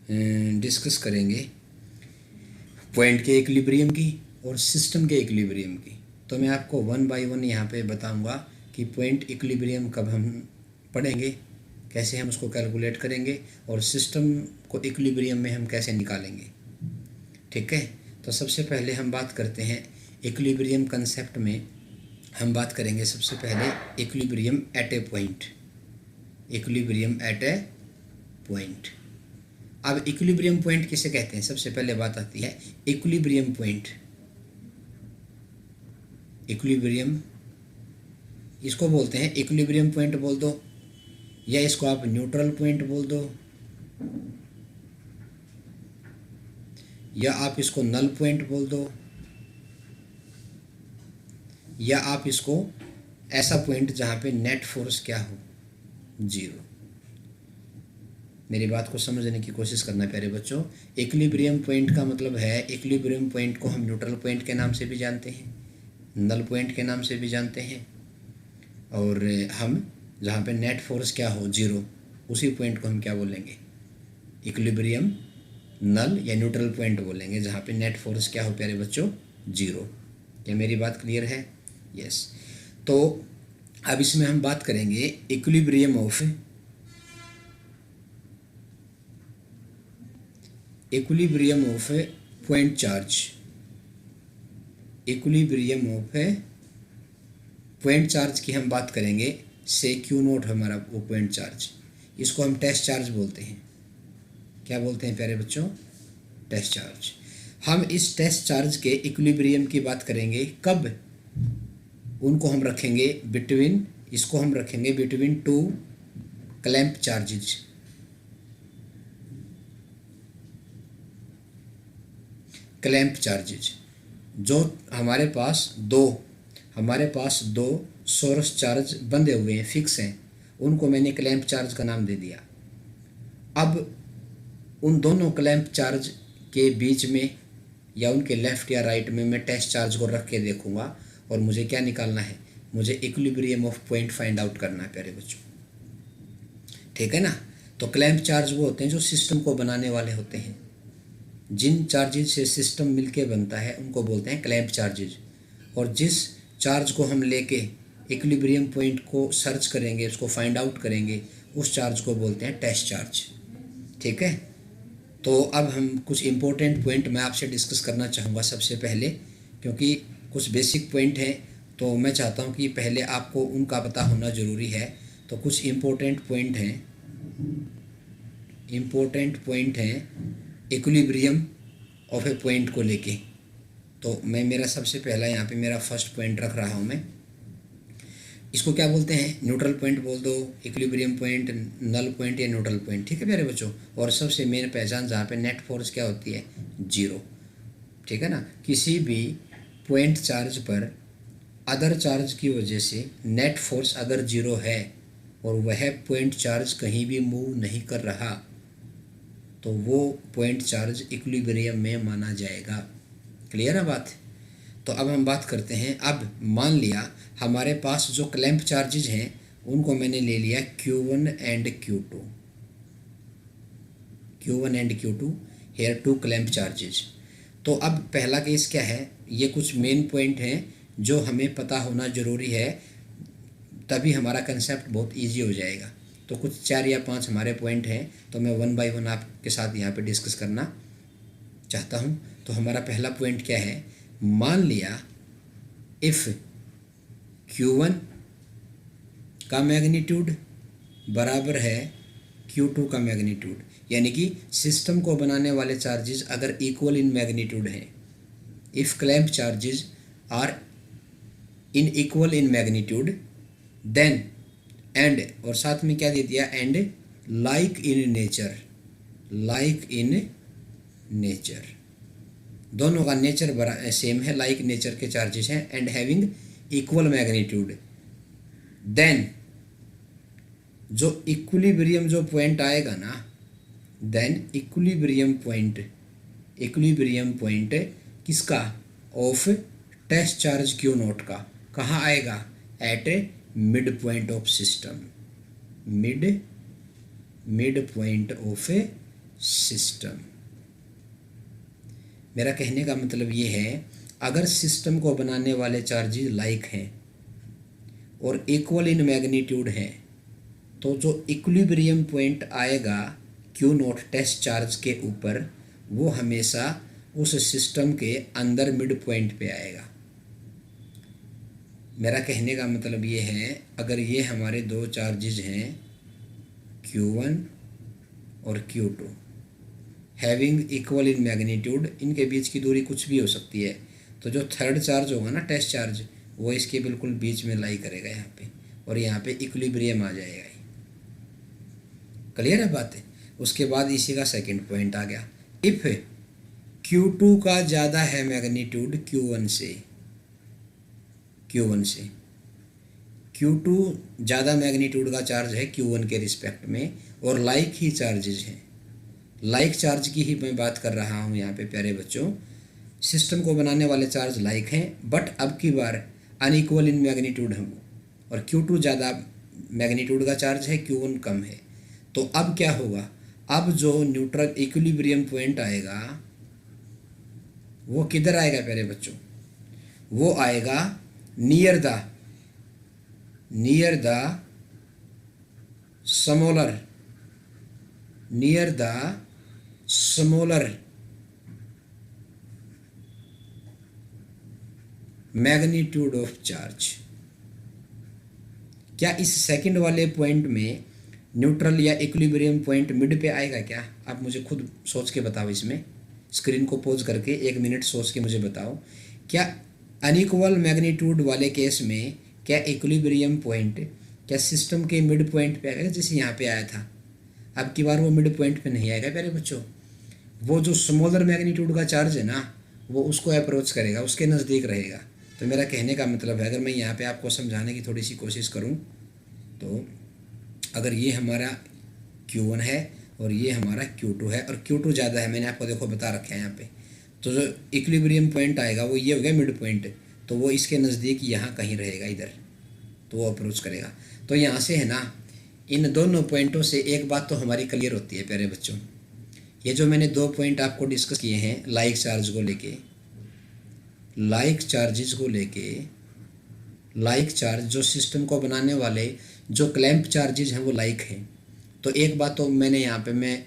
Discuss करेंगे point के equilibrium की और सिस्टम के इक्विलिब्रियम की। तो मैं आपको वन बाय वन यहाँ पे बताऊंगा कि पॉइंट इक्विलिब्रियम कब हम पढ़ेंगे, कैसे हम उसको कैलकुलेट करेंगे और सिस्टम को इक्विलिब्रियम में हम कैसे निकालेंगे। ठीक है, तो सबसे पहले हम बात करते हैं इक्विलिब्रियम कंसेप्ट में। हम बात करेंगे सबसे पहले equilibrium at A point. Equilibrium at A point. अब इक्विलिब्रियम पॉइंट किसे कहते हैं? सबसे पहले बात आती है इक्विलिब्रियम पॉइंट। इक्विलिब्रियम इसको बोलते हैं, इक्विलिब्रियम पॉइंट बोल दो या इसको आप न्यूट्रल पॉइंट बोल दो या आप इसको नल पॉइंट बोल दो या आप इसको ऐसा पॉइंट जहां पे नेट फोर्स क्या हो, जीरो। मेरी बात को समझने की कोशिश करना प्यारे बच्चों। इक्विलिब्रियम पॉइंट का मतलब है, इक्विलिब्रियम पॉइंट को हम न्यूट्रल पॉइंट के नाम से भी जानते हैं, नल पॉइंट के नाम से भी जानते हैं, और हम जहाँ पे नेट फोर्स क्या हो, जीरो, उसी पॉइंट को हम क्या बोलेंगे? इक्विलिब्रियम नल या न्यूट्रल पॉइंट बोलेंगे, जहाँ पे नेट फोर्स क्या हो प्यारे बच्चों, जीरो। क्या मेरी बात क्लियर है? यस। तो अब इसमें हम बात करेंगे equilibrium of point charge. Equilibrium of point charge की हम बात करेंगे। से क्यू नोट हमारा वो पॉइंट चार्ज, इसको हम टेस्ट चार्ज बोलते हैं। क्या बोलते हैं प्यारे बच्चों? Test charge. हम इस टेस्ट चार्ज के इक्विलिब्रियम की बात करेंगे कब? उनको हम रखेंगे बिटवीन, इसको हम रखेंगे between two clamp charges. Clamp charges जो हमारे पास दो सोर्स चार्ज बंधे हुए हैं, फिक्स हैं, उनको मैंने क्लैंप चार्ज का नाम दे दिया। अब उन दोनों क्लैंप चार्ज के बीच में या उनके लेफ्ट या राइट में मैं टेस्ट चार्ज को रख के देखूंगा और मुझे क्या निकालना है? मुझे equilibrium of point find out करना है प्यारे बच्चों। ठीक है ना? तो क्लैंप चार्ज वो होते हैं जो सिस्टम को बनाने वाले होते हैं। जिन चार्जेज से सिस्टम मिलके बनता है उनको बोलते हैं क्लैंप चार्जेज। और जिस चार्ज को हम लेके इक्विलिब्रियम पॉइंट को सर्च करेंगे, उसको फाइंड आउट करेंगे, उस चार्ज को बोलते हैं टेस्ट चार्ज। ठीक है, तो अब हम कुछ इम्पोर्टेंट पॉइंट मैं आपसे डिस्कस करना चाहूँगा सबसे पहले, क्योंकि कुछ बेसिक पॉइंट हैं तो मैं चाहता हूँ कि पहले आपको उनका पता होना ज़रूरी है। तो कुछ इम्पोर्टेंट पॉइंट हैं इक्विलिब्रियम ऑफ ए पॉइंट को लेके। तो मैं मेरा सबसे पहला यहाँ पे मेरा फर्स्ट पॉइंट रख रहा हूँ। मैं इसको क्या बोलते हैं? न्यूट्रल पॉइंट बोल दो, इक्विलिब्रियम पॉइंट, नल पॉइंट या न्यूट्रल पॉइंट। ठीक है प्यारे बच्चों। और सबसे मेन पहचान जहाँ पे नेट फोर्स क्या होती है, जीरो। ठीक है ना? किसी भी पॉइंट चार्ज पर अदर चार्ज की वजह से नेट फोर्स अगर जीरो है और वह पॉइंट चार्ज कहीं भी मूव नहीं कर रहा तो वो पॉइंट चार्ज इक्विलिब्रियम में माना जाएगा। क्लियर है बात? तो अब हम बात करते हैं। अब मान लिया हमारे पास जो क्लैंप चार्जेज हैं उनको मैंने ले लिया Q1 and Q2। Q1 and Q2 here two clamp charges. तो अब पहला केस क्या है? ये कुछ मेन पॉइंट हैं जो हमें पता होना ज़रूरी है, तभी हमारा कंसेप्ट बहुत इजी हो जाएगा। तो कुछ 4 या 5 हमारे पॉइंट हैं, तो मैं वन बाय वन आपके साथ यहाँ पे डिस्कस करना चाहता हूँ। तो हमारा पहला पॉइंट क्या है? मान लिया इफ़ Q1 का मैग्नीट्यूड बराबर है Q2 का मैग्नीट्यूड, यानी कि सिस्टम को बनाने वाले चार्जेस अगर इक्वल इन मैग्नीट्यूड हैं, if clamp charges are in equal in magnitude then and, और साथ में क्या दे दिया? एंड लाइक इन नेचर, दोनों का नेचर सेम है, लाइक नेचर के चार्जेस हैं, and having equal magnitude, then जो इक्विलिब्रियम जो पॉइंट आएगा ना, देन इक्विलिब्रियम पॉइंट किसका? Of test charge Q naught का कहाँ आएगा? At a mid point of system. Mid point of a system. मेरा कहने का मतलब ये है, अगर सिस्टम को बनाने वाले चार्जेस लाइक हैं और इक्वल इन मैग्नीट्यूड हैं, तो जो इक्विलिब्रियम पॉइंट आएगा क्यू नॉट टेस्ट चार्ज के ऊपर, वो हमेशा उस सिस्टम के अंदर मिड पॉइंट पे आएगा। मेरा कहने का मतलब ये है, अगर ये हमारे दो चार्जेज हैं Q1 और Q2 having equal in magnitude, इनके बीच की दूरी कुछ भी हो सकती है, तो जो थर्ड चार्ज होगा ना टेस्ट चार्ज, वो इसके बिल्कुल बीच में लाई करेगा यहाँ पे, और यहाँ पे इक्विलिब्रियम आ जाएगा। क्लियर है बात है। उसके बाद इसी का सेकंड पॉइंट आ गया, इफ़ Q2 का ज़्यादा है मैग्नीट्यूड Q1 से, Q2 ज़्यादा मैग्नीट्यूड का चार्ज है Q1 के रिस्पेक्ट में, और लाइक ही चार्जेज हैं। लाइक चार्ज की ही मैं बात कर रहा हूँ यहाँ पे प्यारे बच्चों। सिस्टम को बनाने वाले चार्ज लाइक हैं, बट अब की बार अनइक्वल इन मैग्नीट्यूड है वो, और Q2 ज़्यादा मैग्नीट्यूड का चार्ज है, Q1 कम है। तो अब क्या होगा, अब जो न्यूट्रल इक्विलिब्रियम पॉइंट आएगा वो किधर आएगा प्यारे बच्चों, वो आएगा near the smaller magnitude of charge. क्या इस सेकंड वाले पॉइंट में न्यूट्रल या इक्विलिब्रियम पॉइंट मिड पे आएगा क्या? आप मुझे खुद सोच के बताओ, इसमें स्क्रीन को पॉज करके 1 मिनट सोच के मुझे बताओ, क्या अनइक्वल मैग्नीट्यूड वाले केस में क्या इक्विलिब्रियम पॉइंट क्या सिस्टम के मिड पॉइंट पे आएगा, जैसे यहाँ पे आया था? अब की बार वो मिड पॉइंट पे नहीं आएगा प्यारे बच्चों। वो जो स्मॉलर मैग्नीट्यूड का चार्ज है ना, वो उसको अप्रोच करेगा, उसके नज़दीक रहेगा। तो मेरा कहने का मतलब है, अगर मैं यहाँ पे आपको समझाने की थोड़ी सी कोशिश करूँ, तो अगर ये हमारा Q1 है और ये हमारा Q2 है, और Q2 ज़्यादा है, मैंने आपको देखो बता रखा है यहाँ पे, तो जो इक्विलिब्रियम पॉइंट आएगा वो ये हो गया मिड पॉइंट, तो वो इसके नज़दीक यहाँ कहीं रहेगा इधर, तो वो अप्रोच करेगा। तो यहाँ से है ना, इन दोनों पॉइंटों से एक बात तो हमारी क्लियर होती है प्यारे बच्चों। ये जो मैंने 2 पॉइंट आपको डिस्कस किए हैं लाइक चार्ज को लेके, लाइक चार्जेस को लेके, लाइक चार्ज जो सिस्टम को बनाने वाले जो क्लैंप चार्जेस हैं वो लाइक हैं। तो एक बात तो मैंने यहाँ पे मैं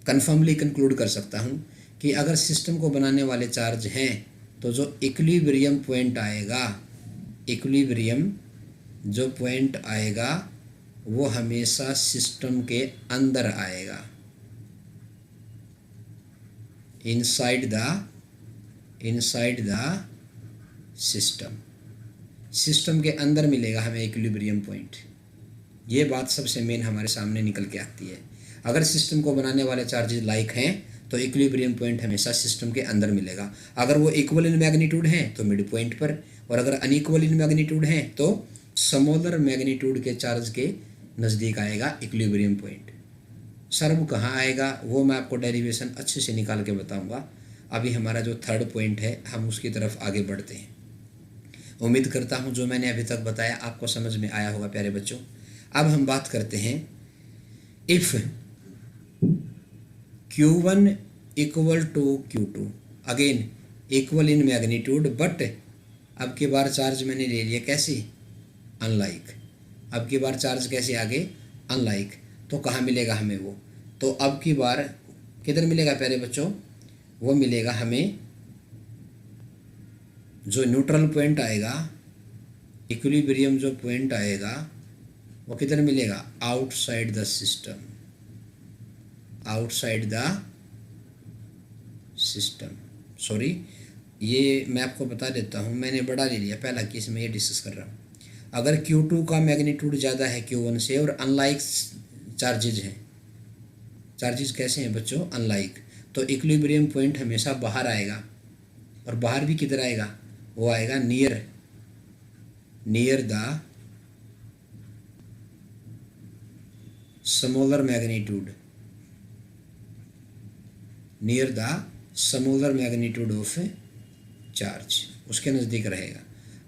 कन्फर्मली कंक्लूड कर सकता हूँ कि अगर सिस्टम को बनाने वाले चार्ज हैं, तो जो इक्विलिब्रियम पॉइंट आएगा, इक्विलिब्रियम जो पॉइंट आएगा वो हमेशा सिस्टम के अंदर आएगा, इनसाइड द सिस्टम के अंदर मिलेगा हमें इक्विलिब्रियम पॉइंट। ये बात सबसे मेन हमारे सामने निकल के आती है। अगर सिस्टम को बनाने वाले चार्जेस लाइक हैं तो इक्विलिब्रियम पॉइंट हमेशा सिस्टम के अंदर मिलेगा। अगर वो इक्वल इन मैग्नीट्यूड हैं तो मिड पॉइंट पर, और अगर अनइक्वल इन मैग्नीट्यूड हैं तो स्मॉलर मैग्नीट्यूड के चार्ज के नज़दीक आएगा इक्विलिब्रियम पॉइंट। सर वो कहाँ आएगा, वो मैं आपको डेरिवेशन अच्छे से निकाल के बताऊंगा। अभी हमारा जो थर्ड पॉइंट है, हम उसकी तरफ आगे बढ़ते हैं। उम्मीद करता हूँ जो मैंने अभी तक बताया आपको समझ में आया होगा प्यारे बच्चों। अब हम बात करते हैं, if Q1 equal to Q2, again equal in magnitude, but अब की बार चार्ज मैंने ले लिया कैसे, अनलाइक। अब की बार चार्ज कैसे आगे, अनलाइक। तो कहाँ मिलेगा हमें वो, तो अब की बार किधर मिलेगा प्यारे बच्चों, वो मिलेगा हमें जो न्यूट्रल पॉइंट आएगा, इक्विलिब्रियम जो पॉइंट आएगा वो किधर मिलेगा, outside the system, outside the system. Sorry, ये मैं आपको बता देता हूँ, मैंने बड़ा ले लिया पहला केस में ये डिस्कस कर रहा हूँ। अगर Q2 का मैग्नीट्यूड ज़्यादा है Q1 से और अनलाइक चार्जेज हैं, चार्जेज कैसे हैं बच्चों, अनलाइक, तो इक्विलिब्रियम पॉइंट हमेशा बाहर आएगा, और बाहर भी किधर आएगा, वो आएगा near the smaller magnitude, near the smaller magnitude of charge, उसके नज़दीक रहेगा।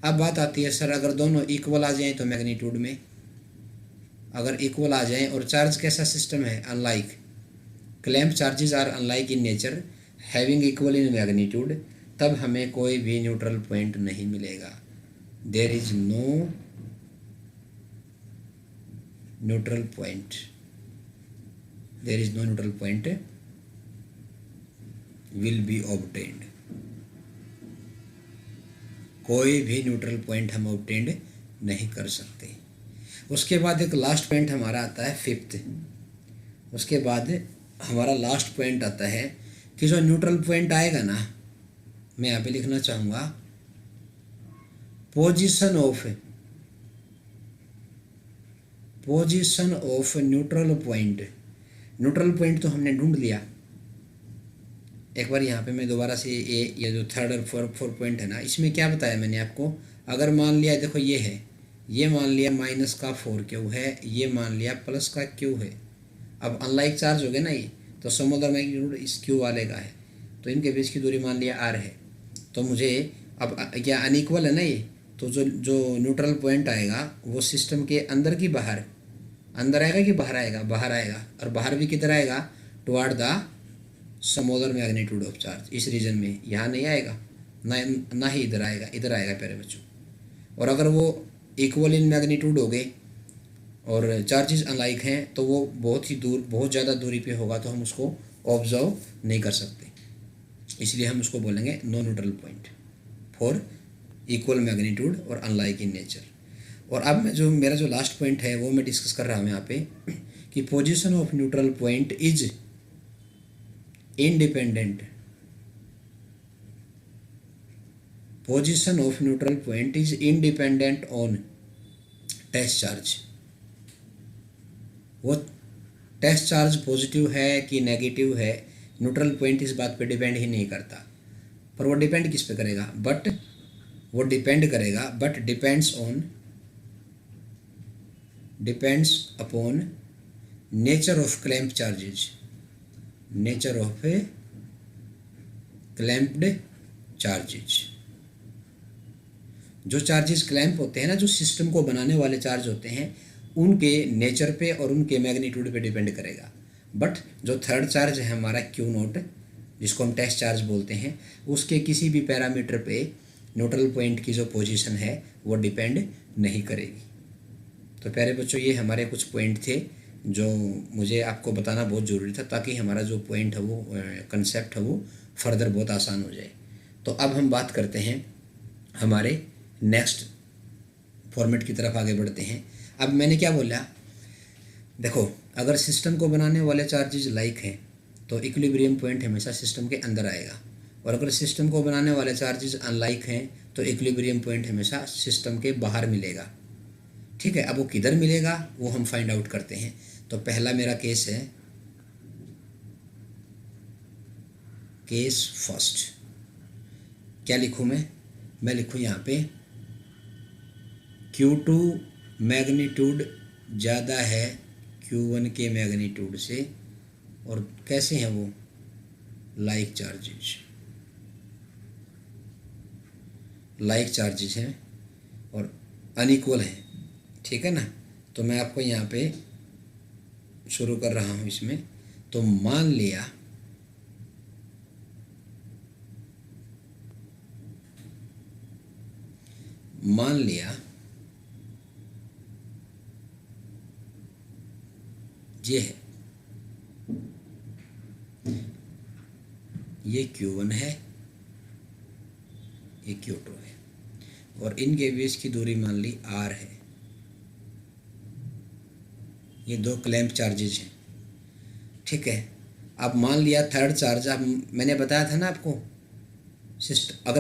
अब बात आती है, सर अगर दोनों इक्वल आ जाएं तो मैग्नीट्यूड में, अगर इक्वल आ जाएं और चार्ज कैसा सिस्टम है, unlike, clamp charges are unlike in nature having equal in magnitude, तब हमें कोई भी न्यूट्रल पॉइंट नहीं मिलेगा। There is no neutral point, there is no neutral point will be obtained. कोई भी न्यूट्रल पॉइंट हम ऑब्टेन्ड नहीं कर सकते। उसके बाद एक लास्ट पॉइंट हमारा आता है फिफ्थ। उसके बाद हमारा लास्ट पॉइंट आता है कि जो न्यूट्रल पॉइंट आएगा ना, मैं यहाँ पे लिखना चाहूँगा position of neutral point. Neutral point तो हमने ढूंढ लिया। एक बार यहाँ पे मैं दोबारा से ये जो थर्ड और फोर्थ पॉइंट है ना, इसमें क्या बताया मैंने आपको, अगर मान लिया देखो ये है, ये मान लिया माइनस का 4Q है, ये मान लिया प्लस का Q है। अब अनलाइक चार्ज हो गया ना ये, तो समुद्र मैग्नीट्यूड इस Q वाले का है, तो इनके बीच की दूरी मान लिया R है। तो मुझे अब क्या अनइक्वल है ना ये, तो जो न्यूट्रल पॉइंट आएगा वो सिस्टम के अंदर की बाहर, अंदर आएगा कि बाहर आएगा, बाहर आएगा। और बाहर भी किधर आएगा, toward the smaller magnitude of charge. इस रीजन में यहाँ नहीं आएगा, ना ही इधर आएगा, इधर आएगा प्यारे बच्चों। और अगर वो इक्वल इन मैग्नीट्यूड हो गए और चार्जेस अनलाइक हैं, तो वो बहुत ही दूर, बहुत ज़्यादा दूरी पे होगा, तो हम उसको ऑब्जर्व नहीं कर सकते। इसलिए हम उसको बोलेंगे no neutral point for equal magnitude और अनलाइक इन नेचर। और अब मैं जो मेरा जो लास्ट पॉइंट है वो मैं डिस्कस कर रहा हूँ यहाँ पे कि position of neutral point is independent, position of neutral point is independent on test charge. वो टेस्ट चार्ज पॉजिटिव है कि नेगेटिव है, न्यूट्रल पॉइंट इस बात पे डिपेंड ही नहीं करता। पर वो डिपेंड किस पे करेगा, बट वो डिपेंड करेगा, but depends upon nature of clamp charges, nature of clamped charges. जो चार्जेस क्लैंप होते हैं ना, जो सिस्टम को बनाने वाले चार्ज होते हैं, उनके नेचर पे और उनके मैग्नीट्यूड पे डिपेंड करेगा। बट जो थर्ड चार्ज है हमारा Q0, जिसको हम टेस्ट चार्ज बोलते हैं, उसके किसी भी पैरामीटर पे न्यूट्रल पॉइंट की जो पोजीशन है वो डिपेंड नहीं करेगी। तो प्यारे बच्चों, ये हमारे कुछ पॉइंट थे जो मुझे आपको बताना बहुत ज़रूरी था, ताकि हमारा जो पॉइंट है वो कंसेप्ट है वो फर्दर बहुत आसान हो जाए। तो अब हम बात करते हैं हमारे नेक्स्ट फॉर्मेट की तरफ आगे बढ़ते हैं। अब मैंने क्या बोला, देखो अगर सिस्टम को बनाने वाले चार्जेस लाइक हैं तो इक्विलिब्रियम पॉइंट हमेशा सिस्टम के अंदर आएगा, और अगर सिस्टम को बनाने वाले चार्जेस अनलाइक हैं तो इक्विलिब्रियम पॉइंट हमेशा सिस्टम के बाहर मिलेगा। ठीक है, अब वो किधर मिलेगा वो हम फाइंड आउट करते हैं। तो पहला मेरा केस है केस फर्स्ट। क्या लिखूँ मैं लिखूँ यहाँ पे Q2 मैग्नीट्यूड ज़्यादा है Q1 के मैग्नीट्यूड से, और कैसे हैं वो, लाइक चार्जेस हैं और अनइक्वल हैं। ठीक है ना। तो मैं आपको यहाँ पे शुरू कर रहा हूँ इसमें। तो मान लिया ये है, ये Q1 है, ये Q2 है, और इनके बीच की दूरी मान ली R है। ये दो क्लैंप चार्जेज हैं। ठीक है, अब मान लिया थर्ड चार्ज, अब मैंने बताया था ना आपको सिस्टम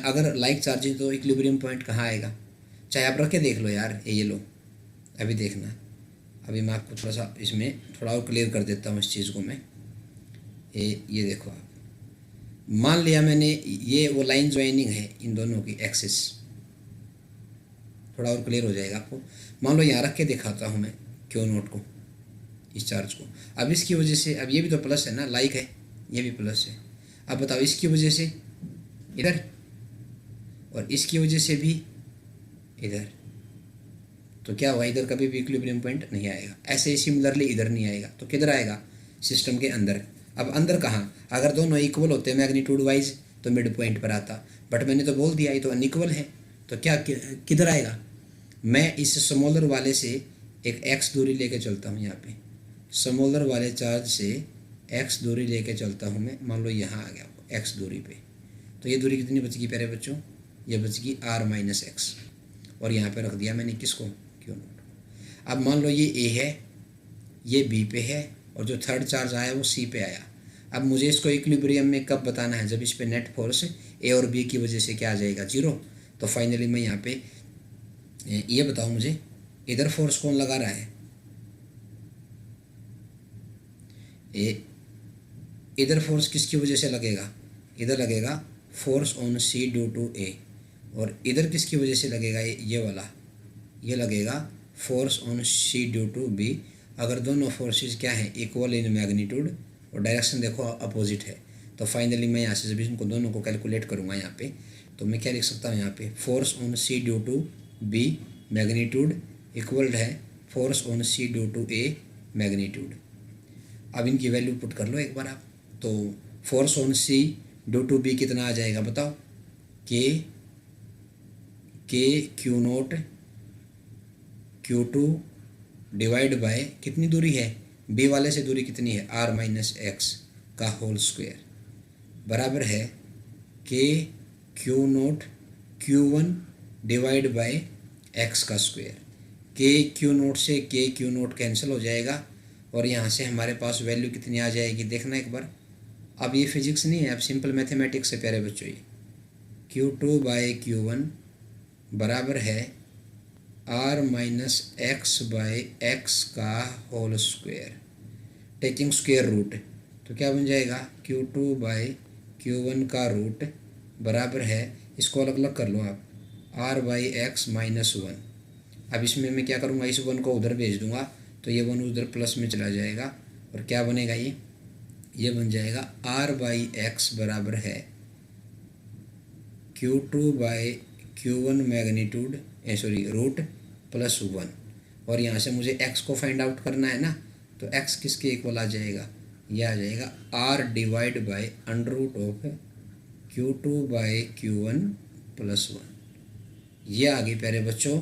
अगर लाइक चार्जेज तो इक्विलिब्रियम पॉइंट कहाँ आएगा, चाहे आप रख के देख लो यार, ये लो अभी देखना। अभी मैं आपको थोड़ा सा इसमें थोड़ा और क्लियर कर देता हूँ इस चीज़ को मैं। ये देखो, आप मान लिया मैंने, ये वो लाइन ज्वाइनिंग है इन दोनों की एक्सिस, थोड़ा और क्लियर हो जाएगा आपको। मान लो यहाँ रख के दिखाता हूँ मैं Q0 को, इस चार्ज को। अब इसकी वजह से, अब ये भी तो प्लस है ना, लाइक है, ये भी प्लस है। अब बताओ इसकी वजह से इधर, और इसकी वजह से भी इधर, तो क्या हुआ, इधर कभी भी इक्विलिब्रियम पॉइंट नहीं आएगा। ऐसे ही सिमिलरली इधर नहीं आएगा, तो किधर आएगा, सिस्टम के अंदर। अब अंदर कहाँ, अगर दोनों इक्वल होते मैग्नीट्यूड वाइज तो मिड पॉइंट पर आता, बट मैंने तो बोल दिया ये तो अनइक्वल है, तो क्या किधर आएगा। मैं इस स्मॉलर वाले से एक x दूरी लेके चलता हूँ, यहाँ पे स्मॉलर वाले चार्ज से x दूरी लेके चलता हूँ मैं, मान लो यहाँ आ गया x दूरी पे, तो ये दूरी कितनी बच गई प्यारे बच्चों, ये बच गई r-x, और यहाँ पे रख दिया मैंने किसको, Q0। अब मान लो ये A है, ये B पे है, और जो थर्ड चार्ज आया वो C पे आया। अब मुझे इसको इक्विलिब्रियम में कब बताना है, जब इस पे नेट फोर्स A और B की वजह से क्या आ जाएगा, 0। तो फाइनली मैं यहाँ पे ये बताओ मुझे इधर फोर्स कौन लगा रहा है, इधर फोर्स किसकी वजह से लगेगा, इधर लगेगा force on C due to A, और इधर किसकी वजह से लगेगा, ये वाला, ये लगेगा force on C due to B। अगर दोनों फोर्सेस क्या है, इक्वल इन मैग्नीट्यूड और डायरेक्शन देखो अपोजिट है, तो फाइनली मैं यहाँ से जब इनको दोनों को कैलकुलेट करूँगा यहाँ पे, तो मैं क्या लिख सकता हूँ यहाँ पे, force on C due to B magnitude equal है force on C due to A magnitude. अब इनकी वैल्यू पुट कर लो एक बार आप, तो force on C due to B कितना आ जाएगा बताओ, के Q0 Q2 डिवाइड बाय कितनी दूरी है, B वाले से दूरी कितनी है, r-x का होल स्क्वायर बराबर है के Q0 Q1 divide by x का स्क्वायर। के Q0 से के Q0 कैंसिल हो जाएगा, और यहाँ से हमारे पास वैल्यू कितनी आ जाएगी देखना एक बार। अब ये फिजिक्स नहीं है, अब सिंपल मैथमेटिक्स है प्यारे बच्चों, ये Q2 बाय Q1 बराबर है r-x बाय x का whole square taking square root, तो क्या बन जाएगा, Q2 बाय Q1 का रूट बराबर है, इसको अलग अलग कर लो आप, r/x -1। अब इसमें मैं क्या करूँगा, इस 1 को उधर भेज दूँगा, तो ये 1 उधर प्लस में चला जाएगा, और क्या बनेगा ये बन जाएगा r/x बराबर है Q2 by Q1 magnitude root plus 1, और यहाँ से मुझे x को फाइंड आउट करना है ना, तो x किसके इक्वल आ जाएगा, यह आ जाएगा r divide by under root of Q2 by Q1 plus 1। ये आ गई प्यारे बच्चों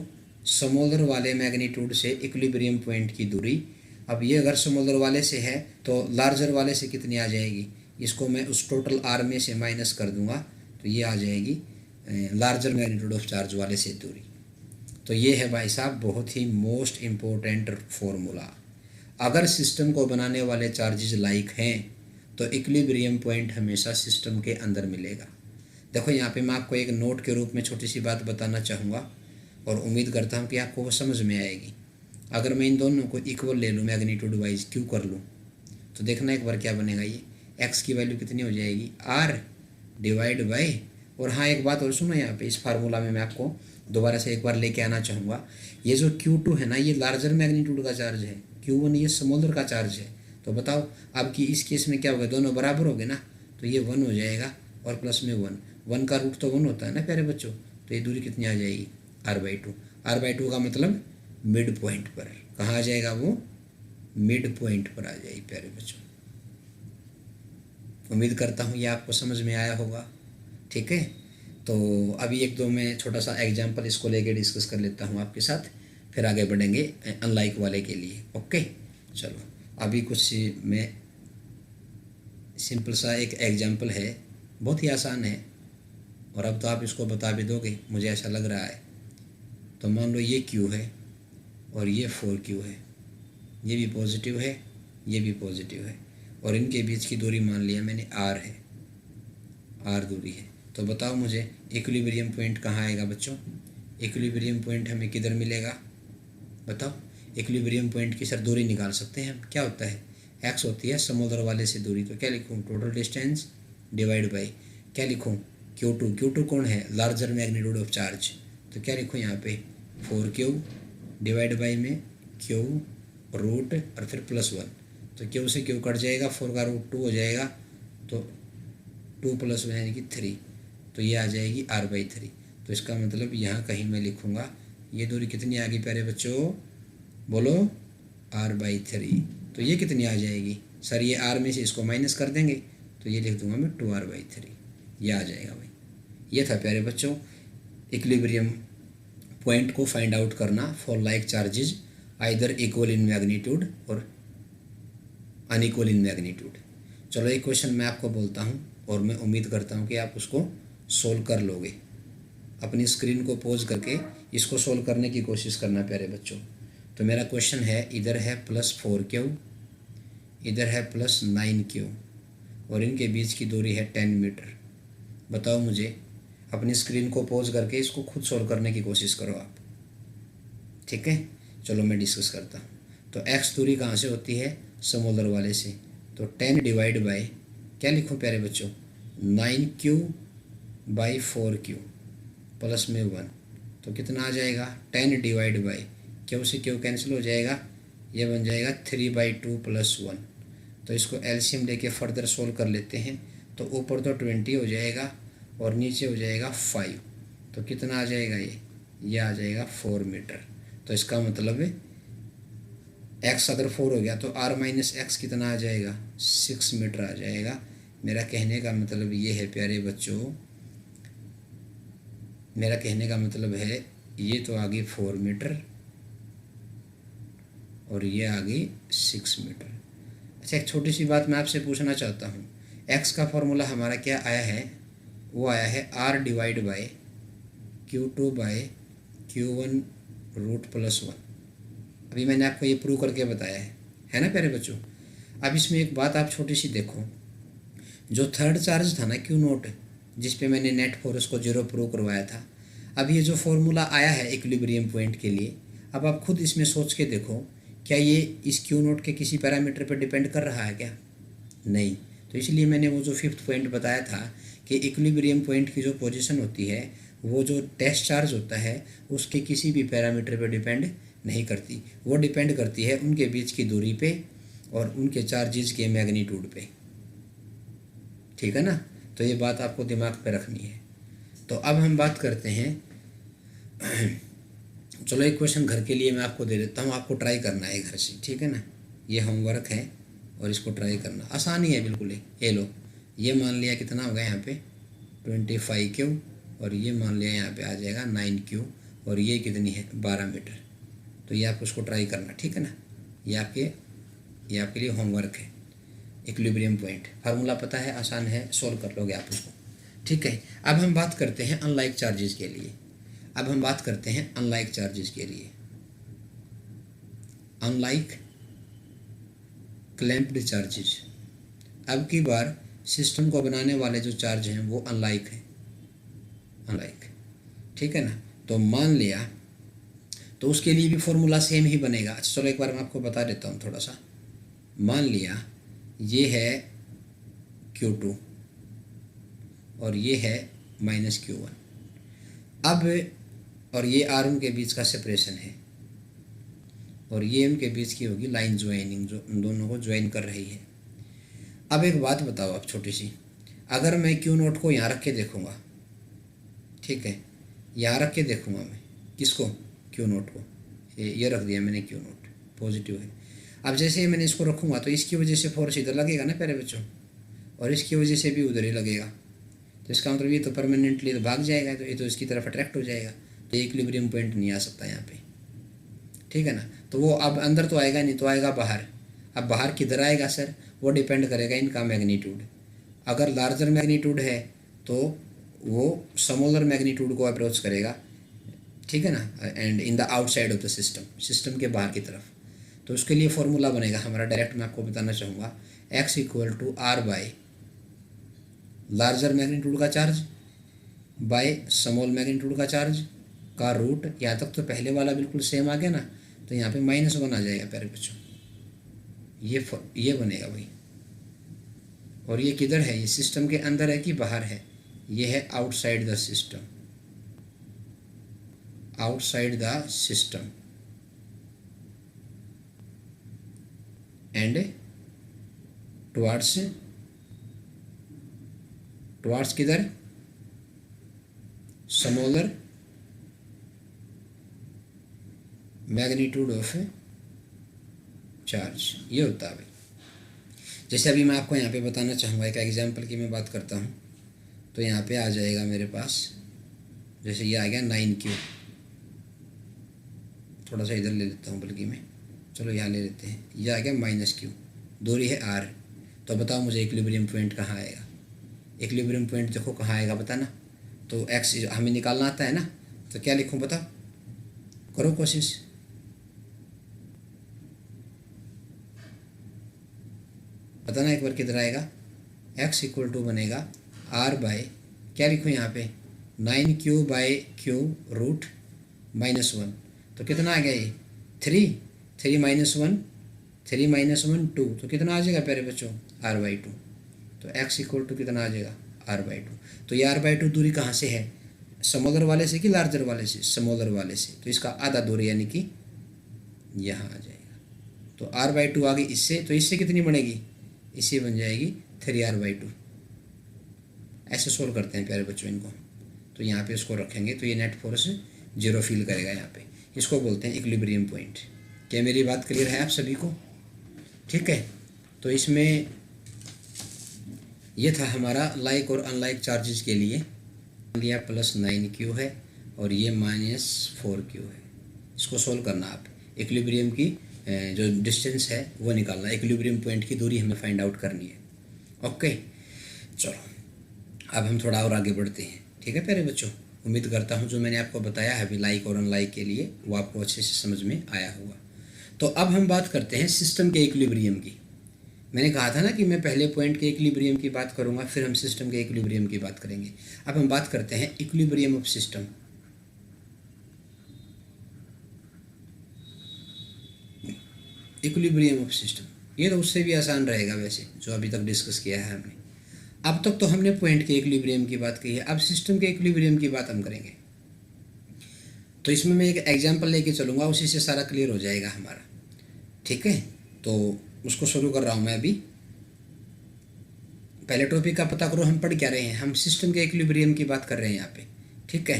स्मॉलर वाले मैग्नीट्यूड से इक्विलिब्रियम पॉइंट की दूरी। अब ये अगर स्मॉलर वाले से है तो लार्जर वाले से कितनी आ जाएगी, इसको मैं उस टोटल r में से माइनस कर दूंगा, तो ये आ जाएगी लार्जर मैग्नीट्यूड ऑफ चार्ज वाले से दूरी। तो ये है भाई साहब बहुत ही मोस्ट इम्पोर्टेंट फॉर्मूला। अगर सिस्टम को बनाने वाले चार्जेस लाइक हैं तो इक्विलिब्रियम पॉइंट हमेशा सिस्टम के अंदर मिलेगा। देखो यहाँ पे मैं आपको एक नोट के रूप में छोटी सी बात बताना चाहूँगा, और उम्मीद करता हूँ कि आपको वो समझ में आएगी। अगर मैं इन दोनों को इक्वल ले लूँ मैग्नीट्यूड वाइज क्यू कर लूँ, तो देखना एक बार क्या बनेगा, ये x की वैल्यू कितनी हो जाएगी, r डिवाइड बाई, और हाँ एक बात और सुनो, यहाँ पे इस फार्मूला में मैं आपको दोबारा से एक बार लेके आना चाहूँगा। ये जो Q2 है ना, ये लार्जर मैग्नीट्यूड का चार्ज है, Q1 ये स्मॉलर का चार्ज है। तो बताओ अब कि इस केस में क्या होगा, दोनों बराबर हो गए ना, तो ये 1 हो जाएगा और प्लस में 1 का रूट तो 1 होता है ना प्यारे बच्चों, तो ये दूरी कितनी आ जाएगी, r/2। r/2 का मतलब मिड पॉइंट पर, कहाँ आ जाएगा वो, मिड पॉइंट पर आ जाएगी प्यारे बच्चों। उम्मीद करता हूँ ये आपको समझ में आया होगा, ठीक है। तो अभी एक दो मैं छोटा सा एग्जांपल इसको लेके डिस्कस कर लेता हूँ आपके साथ, फिर आगे बढ़ेंगे अनलाइक वाले के लिए। ओके चलो, अभी कुछ मैं सिंपल सा एक एग्जांपल है, बहुत ही आसान है, और अब तो आप इसको बता भी दोगे मुझे ऐसा लग रहा है। तो मान लो ये Q है और ये 4Q है, ये भी पॉजिटिव है, ये भी पॉजिटिव है, और इनके बीच की दूरी मान लिया मैंने r है, r दूरी है। तो बताओ मुझे इक्विलिब्रियम पॉइंट कहाँ आएगा बच्चों, इक्विलिब्रियम पॉइंट हमें किधर मिलेगा बताओ। इक्विलिब्रियम पॉइंट की सर दूरी निकाल सकते हैं हम, क्या होता है, x होती है स्मॉलर वाले से दूरी, तो क्या लिखूँ, टोटल डिस्टेंस डिवाइड बाई क्या लिखूँ, Q2 कौन है, लार्जर मैग्नीट्यूड ऑफ चार्ज, तो क्या लिखूँ यहाँ पे 4Q डिवाइड बाई में Q रूट और फिर प्लस 1, तो Q से Q कट जाएगा, 4 का रूट 2 हो जाएगा, तो 2 + 1 यानी कि 3, तो ये आ जाएगी r/3। तो इसका मतलब यहाँ कहीं मैं लिखूँगा ये दूरी कितनी आ गई प्यारे बच्चों, बोलो r/3, तो ये कितनी आ जाएगी, सर ये r में से इसको माइनस कर देंगे तो ये लिख दूंगा मैं 2r/3, ये आ जाएगा भाई। ये था प्यारे बच्चों इक्विलिब्रियम पॉइंट को फाइंड आउट करना for like charges either equal in magnitude और अनइक्वल इन मैग्नीट्यूड। चलो एक क्वेश्चन मैं आपको बोलता हूँ और मैं उम्मीद करता हूँ कि आप उसको सोल्व कर लोगे। अपनी स्क्रीन को पॉज करके इसको सोल्व करने की कोशिश करना प्यारे बच्चों। तो मेरा क्वेश्चन है, इधर है +4Q, इधर है +9Q और इनके बीच की दूरी है 10 मीटर। बताओ मुझे, अपनी स्क्रीन को पॉज करके इसको खुद सोल्व करने की कोशिश करो आप, ठीक है। चलो मैं डिस्कस करता हूँ। तो x दूरी कहाँ से होती है, समोलर वाले से, तो 10 डिवाइड बाय क्या लिखूँ प्यारे बच्चों, 9Q/4Q प्लस में 1, तो कितना आ जाएगा 10 डिवाइड बाय Q से Q कैंसिल हो जाएगा, ये बन जाएगा 3/2 + 1। तो इसको एलसीएम लेके फर्दर सोल्व कर लेते हैं। तो ऊपर तो 20 हो जाएगा और नीचे हो जाएगा 5, तो कितना आ जाएगा ये आ जाएगा 4 मीटर। तो इसका मतलब है x अगर 4 हो गया तो r - x कितना आ जाएगा, 6 मीटर आ जाएगा। मेरा कहने का मतलब ये है प्यारे बच्चों, मेरा कहने का मतलब है ये तो आ गई 4 मीटर और ये आ गई 6 मीटर। अच्छा एक छोटी सी बात मैं आपसे पूछना चाहता हूँ, x का फॉर्मूला हमारा क्या आया है, वो आया है r डिवाइड बाय Q2/Q1√+1। अभी मैंने आपको ये प्रूव करके बताया है ना प्यारे बच्चों। अब इसमें एक बात आप छोटी सी देखो, जो थर्ड चार्ज था ना Q0, जिस पे मैंने नेट फोर्स को 0 प्रूव करवाया था, अब ये जो फॉर्मूला आया है इक्विलिब्रियम पॉइंट के लिए, अब आप खुद इसमें सोच के देखो, क्या ये इस Q0 के किसी पैरामीटर पर डिपेंड कर रहा है क्या, नहीं। तो इसलिए मैंने वो जो 5th पॉइंट बताया था कि इक्विलिब्रियम पॉइंट की जो पोजीशन होती है वो जो टेस्ट चार्ज होता है उसके किसी भी पैरामीटर पर डिपेंड नहीं करती, वो डिपेंड करती है उनके बीच की दूरी पे और उनके चार्जेस के मैग्नीट्यूड पे, ठीक है ना। तो ये बात आपको दिमाग पे रखनी है। तो अब हम बात करते हैं चलो एक क्वेश्चन घर के लिए मैं आपको दे देता हूँ, आपको ट्राई करना है घर से, ठीक है ना। ये होमवर्क है और इसको ट्राई करना, आसान ही है बिल्कुल। ये लो, ये मान लिया कितना होगा यहाँ पे 25Q और ये मान लिया यहाँ पे आ जाएगा 9Q और ये कितनी है 12 मीटर। तो ये आप उसको ट्राई करना, ठीक है ना। ये आपके लिए होमवर्क है। इक्विलिब्रियम पॉइंट फार्मूला पता है, आसान है, सोल्व कर लोगे आप उसको, ठीक है। अब हम बात करते हैं अनलाइक चार्जेस के लिए। अब हम बात करते हैं अनलाइक चार्जेस के लिए। अनलाइक क्लैंप्ड चार्जेस, अब की बार सिस्टम को बनाने वाले जो चार्ज हैं वो अनलाइक है, अनलाइक, ठीक है ना। तो मान लिया, तो उसके लिए भी फॉर्मूला सेम ही बनेगा। अच्छा चलो एक बार मैं आपको बता देता हूँ थोड़ा सा। मान लिया ये है Q2 और ये है -Q1। अब और ये R उनके बीच का सेपरेशन है और ये उनके बीच की होगी लाइन ज्वाइनिंग, जो उन दोनों को ज्वाइन कर रही है। अब एक बात बताओ आप छोटी सी, अगर मैं Q0 को यहाँ रख के देखूँगा, ठीक है, यहाँ रख के देखूँगा मैं किसको, Q0 को, ये रख दिया मैंने Q0 पॉजिटिव है। अब जैसे ही मैंने इसको रखूँगा तो इसकी वजह से फोर्स इधर लगेगा ना प्यारे बच्चों, और इसकी वजह से भी उधर ही लगेगा। तो इसका मतलब ये तो परमानेंटली तो भाग जाएगा, तो ये तो इसकी तरफ अट्रैक्ट हो जाएगा, तो इक्विलिब्रियम पॉइंट नहीं आ सकता यहाँ पे, ठीक है ना। तो वो अब अंदर तो आएगा नहीं, तो आएगा बाहर। अब बाहर किधर आएगा सर, वो डिपेंड करेगा इनका मैग्नीट्यूड। अगर लार्जर मैग्नीट्यूड है तो वो स्मॉलर मैग्नीट्यूड को अप्रोच करेगा, ठीक है ना, and in the outside of the system, system के बाहर की तरफ। तो उसके लिए फॉर्मूला बनेगा हमारा, डायरेक्ट मैं आपको बताना चाहूँगा, x = R/, लार्जर मैग्नीट्यूड का चार्ज बाय स्मॉल मैग्नीट्यूड का चार्ज का रूट। यहाँ तक तो पहले वाला बिल्कुल सेम आ गया ना, तो यहाँ पे -1 आ जाएगा प्यारे बच्चों, ये बनेगा भाई। और ये किधर है, ये सिस्टम के अंदर है कि बाहर है, ये है outside the system, outside the system and towards किधर, स्मॉलर मैग्नीट्यूड ऑफ चार्ज, ये होता है भाई। जैसे अभी मैं आपको यहाँ पे बताना चाहूँगा, एक एग्जांपल की मैं बात करता हूँ। तो यहाँ पे आ जाएगा मेरे पास, जैसे ये आ गया 9Q, थोड़ा सा इधर ले लेता हूँ बल्कि मैं, चलो यहाँ ले लेते हैं, ये आ गया -Q, दूरी है R। तो बताओ मुझे इक्विलिब्रियम पॉइंट कहाँ आएगा? इक्विलिब्रियम पॉइंट देखो कहाँ आएगा बताना। तो x हमें निकालना आता है ना, तो क्या लिखूँ बताओ, करो कोशिश। बताना एक बार किधर आएगा। x इक्वल टू बनेगा R बाय, क्या लिखूँ यहाँ पे, 9Q बाय Q रूट -1। तो कितना आ गया ये 3, 3 -1, 3 -1 2, तो कितना आ जाएगा प्यारे बच्चों, R/2। तो x इक्वल टू कितना आ जाएगा, R/2। तो ये R/2 दूरी कहाँ से है, स्मॉलर वाले से कि लार्जर वाले से, स्मॉलर वाले से। तो इसका आधा दूरी यानी कि यहाँ आ जाएगा। तो R/2 आ गई इससे, तो इससे कितनी बनेगी, इससे बन जाएगी 3R/2। ऐसे सोल्व करते हैं प्यारे बच्चों इनको। तो यहाँ पे इसको रखेंगे तो ये नेट फोर्स 0 फील करेगा यहाँ पे। इसको बोलते हैं इक्विलिब्रियम पॉइंट। क्या मेरी बात क्लियर है आप सभी को? ठीक है। तो इसमें ये था हमारा लाइक और अनलाइक चार्जेस के लिए। लिया +9Q है और ये -4Q है। इसको सोल्व करना आप, इक्विलिब्रियम की जो डिस्टेंस है वो निकालना, इक्विलिब्रियम पॉइंट की दूरी हमें फाइंड आउट करनी है। ओके, चलो अब हम थोड़ा और आगे बढ़ते हैं। ठीक है प्यारे बच्चों, उम्मीद करता हूँ जो मैंने आपको बताया है अभी लाइक और अनलाइक के लिए वो आपको अच्छे से समझ में आया होगा। तो अब हम बात करते हैं सिस्टम के इक्विलिब्रियम की। मैंने कहा था ना कि मैं पहले पॉइंट के इक्विलिब्रियम की बात करूंगा, फिर हम सिस्टम के इक्विलिब्रियम की बात करेंगे। अब हम बात करते हैं equilibrium of system. Equilibrium of system, ये तो उससे भी आसान रहेगा वैसे जो अभी तक डिस्कस किया है हमने। अब तक तो हमने पॉइंट के इक्विलिब्रियम की बात की है, अब सिस्टम के इक्विलिब्रियम की बात हम करेंगे। तो इसमें मैं एक एग्जांपल लेके चलूँगा, उसी से सारा क्लियर हो जाएगा हमारा। ठीक है, तो उसको शुरू कर रहा हूँ मैं अभी। पहले टॉपिक का पता करो हम पढ़ क्या रहे हैं। हम सिस्टम के इक्विलिब्रियम की बात कर रहे हैं यहाँ पे। ठीक है,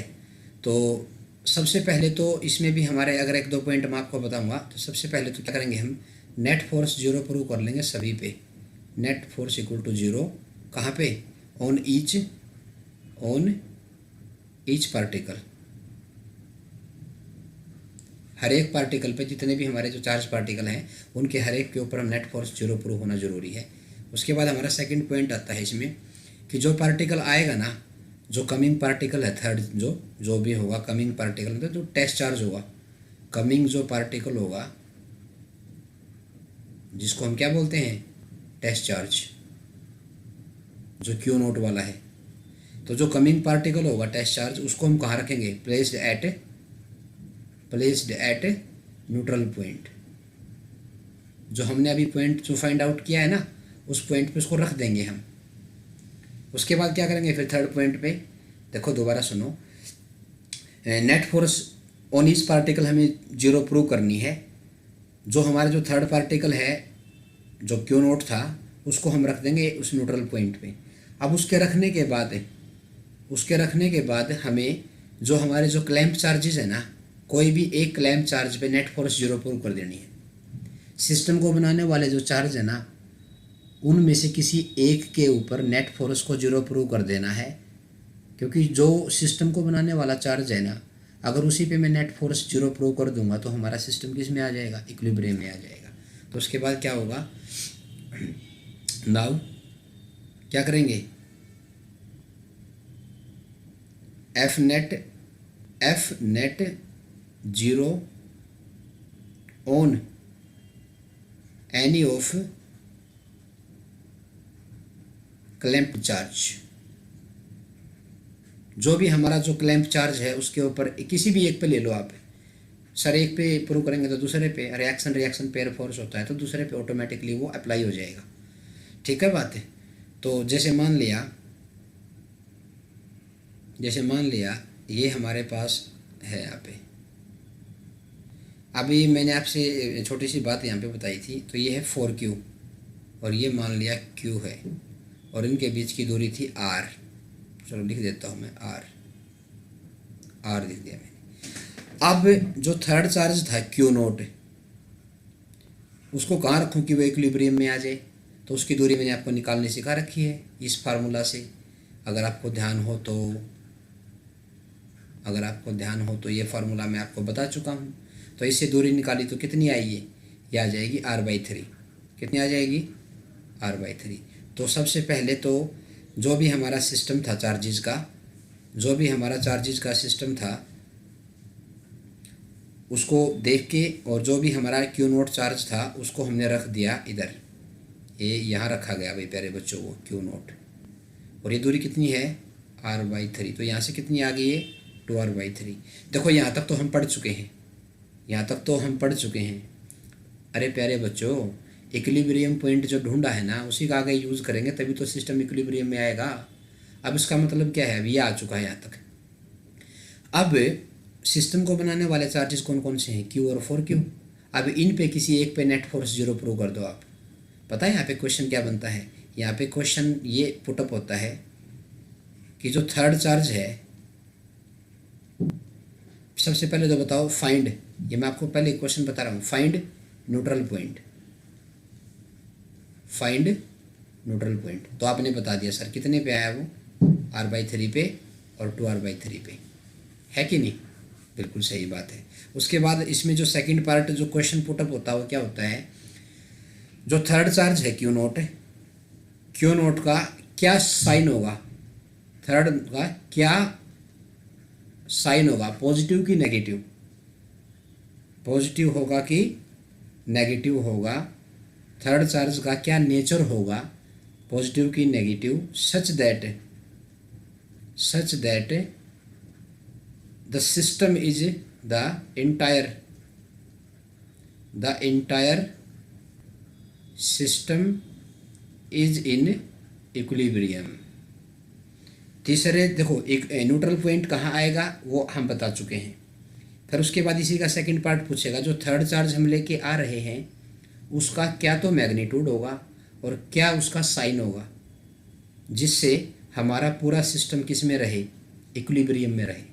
तो सबसे पहले तो इसमें भी हमारे अगर 1-2 पॉइंट मैं आपको बताऊँगा। तो सबसे पहले तो क्या करेंगे, हम नेट फोर्स 0 प्रूव कर लेंगे सभी पे। नेट फोर्स इक्वल टू 0 कहाँ पे, ऑन ईच पार्टिकल। हर एक पार्टिकल पे, जितने भी हमारे जो चार्ज पार्टिकल हैं उनके हर एक के ऊपर हम नेट फोर्स 0 प्रूव होना ज़रूरी है। उसके बाद हमारा सेकंड पॉइंट आता है इसमें कि जो पार्टिकल आएगा ना, जो कमिंग पार्टिकल है, थर्ड जो भी होगा कमिंग पार्टिकल, मतलब जो टेस्ट चार्ज होगा, कमिंग जो पार्टिकल होगा जिसको हम क्या बोलते हैं, टेस्ट चार्ज, जो Q0 वाला है। तो जो कमिंग पार्टिकल होगा टेस्ट चार्ज, उसको हम कहाँ रखेंगे, प्लेस्ड एट न्यूट्रल पॉइंट। जो हमने अभी पॉइंट जो फाइंड आउट किया है ना, उस पॉइंट पे उसको रख देंगे हम। उसके बाद क्या करेंगे फिर थर्ड पॉइंट पे, देखो दोबारा सुनो, net force on each particle हमें 0 प्रूव करनी है। जो हमारा जो थर्ड पार्टिकल है जो Q0 था, उसको हम रख देंगे उस न्यूट्रल पॉइंट पे। अब उसके रखने के बाद हमें जो हमारे जो क्लैंप चार्जेस है ना, कोई भी एक क्लैंप चार्ज पे नेट फोर्स 0 प्रूव कर देनी है। सिस्टम को बनाने वाले जो चार्ज है ना, उनमें से किसी एक के ऊपर नेट फोर्स को 0 प्रूव कर देना है। क्योंकि जो सिस्टम को बनाने वाला चार्ज है ना, अगर उसी पे मैं नेट फोर्स 0 प्रूव कर दूंगा तो हमारा सिस्टम किस में आ जाएगा, इक्विलिब्रियम में आ जाएगा। तो उसके बाद क्या होगा, नाउ क्या करेंगे, F net 0 on any of clamp charge. जो भी हमारा जो क्लैंप चार्ज है उसके ऊपर किसी भी एक पे ले लो आप। सर एक पे प्रूव करेंगे तो दूसरे पे रिएक्शन पेयर फोर्स होता है, तो दूसरे पे ऑटोमेटिकली वो अप्लाई हो जाएगा। ठीक है बात है। तो जैसे मान लिया ये हमारे पास है यहाँ पे। अभी मैंने आपसे छोटी सी बात यहाँ पे बताई थी। तो ये है 4Q और ये मान लिया Q है और इनके बीच की दूरी थी R। चलो लिख देता हूँ मैं, R लिख दिया मैंने। अब जो थर्ड चार्ज था Q0, उसको कहाँ रखूँ कि वो इक्विलिब्रियम में आ जाए। तो उसकी दूरी मैंने आपको निकालनी सिखा रखी है इस फार्मूला से। अगर आपको ध्यान हो तो ये फार्मूला मैं आपको बता चुका हूँ। तो इससे दूरी निकाली तो कितनी आई है, ये आ जाएगी r/3। कितनी आ जाएगी, r/3। तो सबसे पहले तो जो भी हमारा सिस्टम था चार्जेस का सिस्टम था उसको देख के, और जो भी हमारा Q0 चार्ज था उसको हमने रख दिया इधर, ये यहाँ रखा गया भाई प्यारे बच्चों वो Q0। और ये दूरी कितनी है, r/3। तो यहाँ से कितनी आ गई है, 2r/3। देखो यहाँ तक तो हम पढ़ चुके हैं। अरे प्यारे बच्चों, इक्विलिब्रियम पॉइंट जो ढूंढा है ना उसी का आगे यूज़ करेंगे तभी तो सिस्टम इक्विलिब्रियम में आएगा। अब इसका मतलब क्या है, अभी ये आ चुका है यहाँ तक। अब सिस्टम को बनाने वाले चार्जेस कौन कौन से हैं, Q और 4Q। अब इन पे किसी एक पे नेट फोर्स 0 प्रूव कर दो आप। पता है यहाँ पे क्वेश्चन क्या बनता है, यहाँ पे क्वेश्चन ये पुटअप होता है कि जो थर्ड चार्ज है, सबसे पहले तो बताओ फाइंड, ये मैं आपको पहले क्वेश्चन बता रहा हूँ, फाइंड न्यूट्रल पॉइंट। तो आपने बता दिया सर कितने पे आया वो, r/3 पे और 2r/3 पे, है कि नहीं, बिल्कुल सही बात है। उसके बाद इसमें जो सेकंड पार्ट जो क्वेश्चन पुटअप होता है वो क्या होता है, जो थर्ड चार्ज है Q0 का क्या साइन होगा, थर्ड का क्या साइन होगा, पॉजिटिव की नेगेटिव, पॉजिटिव होगा कि नेगेटिव होगा, थर्ड चार्ज का क्या नेचर होगा, पॉजिटिव की negative, such that the system is the entire system is in equilibrium. तीसरे देखो एक न्यूट्रल पॉइंट कहाँ आएगा वो हम बता चुके हैं। फिर उसके बाद इसी का सेकंड पार्ट पूछेगा, जो थर्ड चार्ज हम लेके आ रहे हैं उसका क्या तो मैग्नीट्यूड होगा और क्या उसका साइन होगा, जिससे हमारा पूरा सिस्टम किस में रहे, इक्विलिब्रियम में रहे।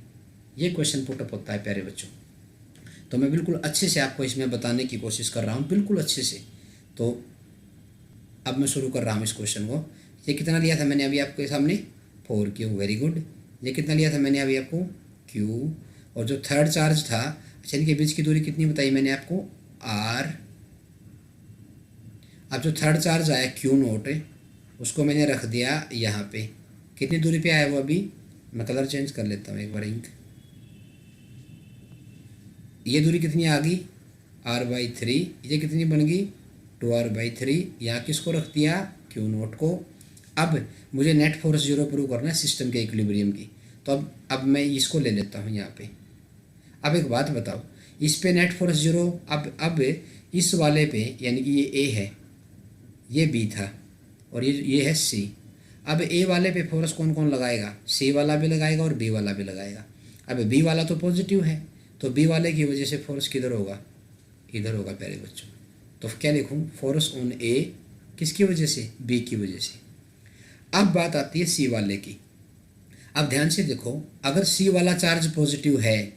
ये क्वेश्चन पुटअप होता है प्यारे बच्चों। तो मैं बिल्कुल अच्छे से आपको इसमें बताने की कोशिश कर रहा हूँ, बिल्कुल अच्छे से। तो अब मैं शुरू कर रहा हूँ इस क्वेश्चन को। ये कितना लिया था मैंने अभी आपके सामने, 4Q, वेरी गुड। ये कितना लिया था मैंने अभी आपको, Q। और जो थर्ड चार्ज था, अच्छा इनके बीच की दूरी कितनी बताई मैंने आपको, R। अब जो थर्ड चार्ज आया Q0 उसको मैंने रख दिया यहाँ पे, कितनी दूरी पे आया वो, अभी मैं कलर चेंज कर लेता हूँ एक बार इंक। ये दूरी कितनी आ गई, r/3। ये कितनी बन गई, 2r/3। यहाँ किसको रख दिया, Q0 को। अब मुझे नेट फोर्स 0 प्रूव करना है सिस्टम के इक्विलिब्रियम की, तो अब मैं इसको ले लेता हूँ यहाँ पे। अब एक बात बताओ, इस पे नेट फोर्स 0, अब इस वाले पे यानी कि ये A है, ये B था और ये है C। अब A वाले पे फोर्स कौन कौन लगाएगा, C वाला भी लगाएगा और B वाला भी लगाएगा। अब B वाला तो पॉजिटिव है, तो B वाले की वजह से फोर्स किधर होगा, इधर होगा प्यारे बच्चों। तो क्या लिखूँ, फोर्स ऑन A किसकी वजह से, B की वजह से। अब बात आती है C वाले की। अब ध्यान से देखो, अगर C वाला चार्ज पॉजिटिव है,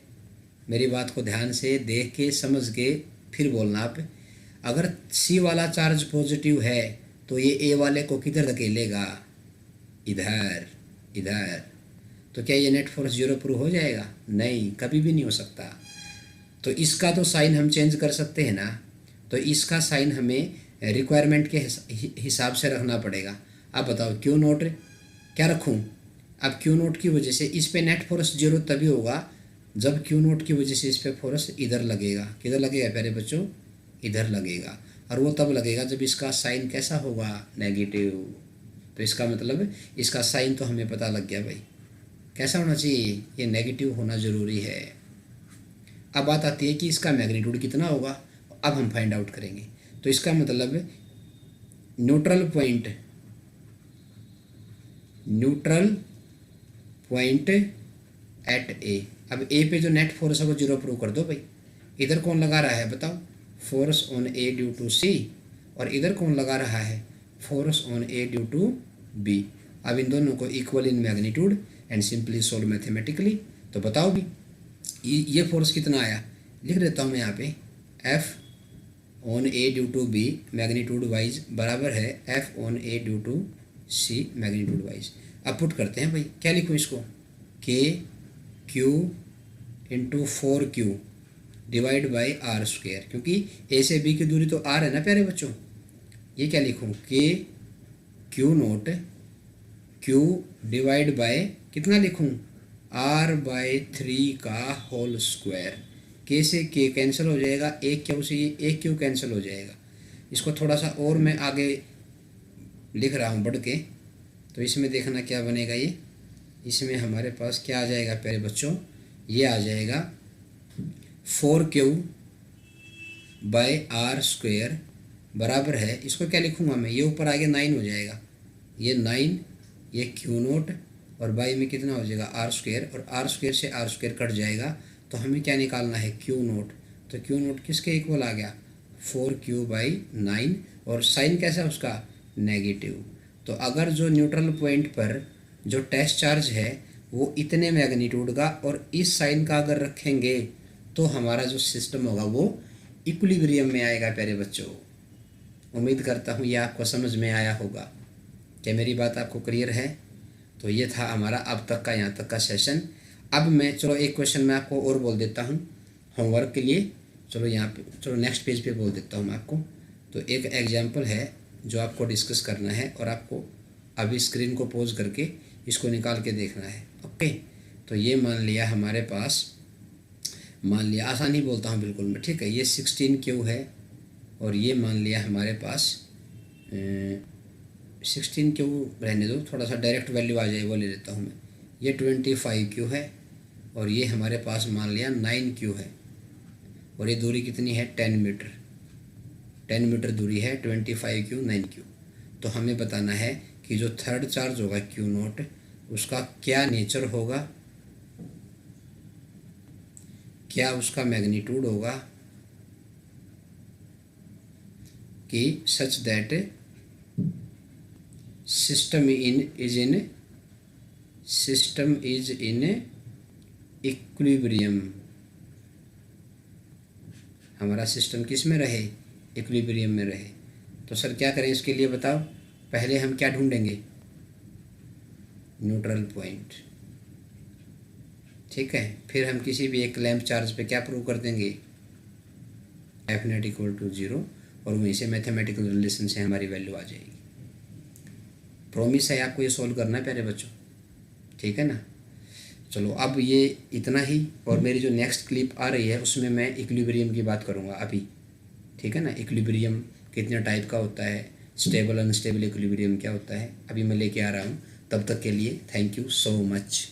मेरी बात को ध्यान से देख के समझ के फिर बोलना आप, अगर C वाला चार्ज पॉजिटिव है तो ये A वाले को किधर धकेलेगा, इधर। तो क्या ये नेट फोर्स 0 प्रूव हो जाएगा, नहीं, कभी भी नहीं हो सकता। तो इसका तो साइन हम चेंज कर सकते हैं ना, तो इसका साइन हमें रिक्वायरमेंट के हिसाब से रखना पड़ेगा। अब बताओ Q0 क्या रखूं, अब Q0 की वजह से इस पे नेट फोर्स 0 तभी होगा जब Q0 की वजह से इस पे फोर्स इधर लगेगा। किधर लगेगा प्यारे बच्चों, इधर लगेगा। और वो तब लगेगा जब इसका साइन कैसा होगा, नेगेटिव। तो इसका मतलब इसका साइन तो हमें पता लग गया भाई, कैसा होना चाहिए, ये नेगेटिव होना ज़रूरी है। अब बात आती है कि इसका मैग्नीट्यूड कितना होगा, अब हम फाइंड आउट करेंगे। तो इसका मतलब न्यूट्रल पॉइंट एट A। अब A पे जो नेट फोर्स है वो 0 प्रूव कर दो भाई। इधर कौन लगा रहा है बताओ, force on A due to C, और इधर कौन लगा रहा है, force on A due to B। अब इन दोनों को equal in magnitude and simply solve mathematically. तो बताओ भी ये फोर्स कितना आया, लिख देता हूँ मैं यहाँ पे, F on A due to B magnitude wise बराबर है F on A due to C magnitude wise. अब पुट करते हैं भाई, क्या लिखूँ इसको, K Q into 4Q divide by R square, क्योंकि ए से बी की दूरी तो आर है ना प्यारे बच्चों। ये क्या लिखूँ, के Q note Q divide by कितना लिखूँ, आर बाई 3 का होल स्क्वायर। के से के कैंसिल हो जाएगा, एक क्यू से ये एक क्यू कैंसिल हो जाएगा। इसको थोड़ा सा और मैं आगे लिख रहा हूँ बढ़ के, तो इसमें देखना क्या बनेगा ये, इसमें हमारे पास क्या आ जाएगा प्यारे बच्चों, ये आ जाएगा 4Q बाय आर स्क्वेयर बराबर है, इसको क्या लिखूँगा मैं, ये ऊपर आगे 9 हो जाएगा, ये 9, ये क्यू नोट और बाई में कितना हो जाएगा आर स्क्वेयर, और आर स्क्वेयर से आर स्क्वेयर कट जाएगा, तो हमें क्या निकालना है, क्यू नोट। तो क्यू नोट किसके इक्वल आ गया, 4Q बाई 9, और साइन कैसा उसका, नेगेटिव। तो अगर जो न्यूट्रल पॉइंट पर जो टेस्ट चार्ज है वो इतने मैग्नीट्यूड का और इस साइन का अगर रखेंगे तो हमारा जो सिस्टम होगा वो इक्विलिब्रियम में आएगा प्यारे बच्चों। उम्मीद करता हूँ ये आपको समझ में आया होगा। क्या मेरी बात आपको क्लियर है? तो ये था हमारा अब तक का यहाँ तक का सेशन। अब मैं चलो एक क्वेश्चन मैं आपको और बोल देता हूँ होमवर्क के लिए। चलो यहाँ पे, चलो नेक्स्ट पेज पे बोल देता हूँ मैं आपको। तो एक एग्जाम्पल है जो आपको डिस्कस करना है और आपको अभी स्क्रीन को पॉज करके इसको निकाल के देखना है। ओके, तो ये मान लिया हमारे पास, मान लिया, आसान ही बोलता हूँ बिल्कुल मैं, ठीक है, ये 16Q है और ये मान लिया हमारे पास 16Q रहने दो, थोड़ा सा डायरेक्ट वैल्यू आ जाए वो ले लेता हूँ मैं, ये 25Q है और ये हमारे पास मान लिया 9Q है और ये दूरी कितनी है 10 मीटर, 10 मीटर दूरी है, 25Q 9Q। तो हमें बताना है कि जो थर्ड चार्ज होगा Q नोट उसका क्या नेचर होगा, क्या उसका मैग्नीट्यूड होगा कि such that system is in equilibrium. हमारा सिस्टम किस में रहे, इक्विलिब्रियम में रहे। तो सर क्या करें इसके लिए बताओ, पहले हम क्या ढूंढेंगे, न्यूट्रल पॉइंट, ठीक है, फिर हम किसी भी एक क्लैंप चार्ज पे क्या प्रूव कर देंगे, एफ नेट इक्वल टू 0, और वहीं से मैथमेटिकल रिलेशन से हमारी वैल्यू आ जाएगी। प्रॉमिस है आपको ये सॉल्व करना है प्यारे बच्चों, ठीक है ना। चलो अब ये इतना ही, और मेरी जो नेक्स्ट क्लिप आ रही है उसमें मैं इक्विलिब्रियम की बात करूँगा अभी, ठीक है ना। इक्विलिब्रियम कितने टाइप का होता है, स्टेबल अनस्टेबल इक्विलिब्रियम क्या होता है, अभी मैं लेके आ रहा हूँ। तब तक के लिए थैंक यू सो मच।